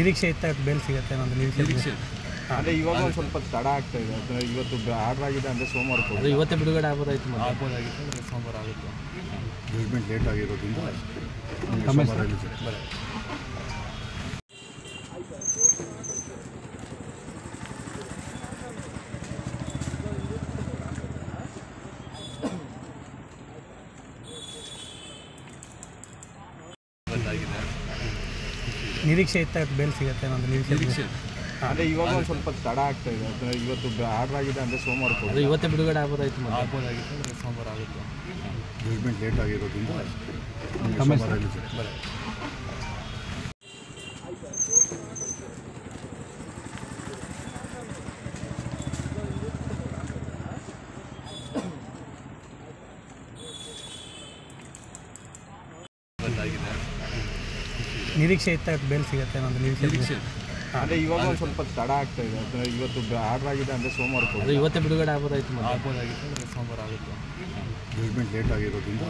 ನಿರೀಕ್ಷೆ ಇತ್ತ ಬೇಲ್ ಸಿಗುತ್ತೆ ಅನ್ನೋದು ನಿರೀಕ್ಷೆ. ಅಂದರೆ ಇವಾಗ ಒಂದು ಸ್ವಲ್ಪ ತಡ ಆಗ್ತಾ ಇದೆ. ಅಂದರೆ ಇವತ್ತು ಆರ್ಡರ್ ಆಗಿದೆ ಅಂದರೆ ಸೋಮವಾರ ಅದು ಇವತ್ತೇ ಬಿಡುಗಡೆ ಆಗ್ಬೋದಾಗಿತ್ತು ಅಂದರೆ ಸೋಮವಾರ ಆಗುತ್ತೆ. ಜಜ್ಮೆಂಟ್ ಲೇಟ್ ಆಗಿರೋದ್ರಿಂದ ನಿರೀಕ್ಷೆ ಇತ್ತ ಬೇಲ್ ಸಿಗುತ್ತೆ ಅನ್ನೋದು ನಿರೀಕ್ಷೆ. ಅಂದರೆ ಇವಾಗ ಒಂದು ಸ್ವಲ್ಪ ತಡ ಆಗ್ತಾ ಇದೆ. ಅಂದರೆ ಇವತ್ತು ಆರ್ಡರ್ ಆಗಿದೆ ಅಂದರೆ ಸೋಮವಾರ ಅದು ಇವತ್ತೇ ಬಿಡುಗಡೆ ಆಗ್ಬೋದಾಗಿತ್ತು ಅಂದರೆ ಸೋಮವಾರ ಆಗುತ್ತೆ. ಜಜ್ಮೆಂಟ್ ಲೇಟ್ ಆಗಿರೋದ್ರಿಂದ ನಿರೀಕ್ಷೆ ಇತ್ತ ಬೇಲ್ ಸಿಗುತ್ತೆ ಅನ್ನೋದು ನಿರೀಕ್ಷೆ. ಅಂದರೆ ಇವಾಗ ಒಂದು ಸ್ವಲ್ಪ ತಡ ಆಗ್ತಾ ಇದೆ. ಅಂದರೆ ಇವತ್ತು ಆರ್ಡರ್ ಆಗಿದೆ ಅಂದರೆ ಸೋಮವಾರ ಅದು ಇವತ್ತೇ ಬಿಡುಗಡೆ ಆಗ್ಬೋದಾಗಿತ್ತು ಅಂದರೆ ಸೋಮವಾರ ಆಗುತ್ತೆ. ಜಜ್ಮೆಂಟ್ ಲೇಟ್ ಆಗಿರೋದ್ರಿಂದ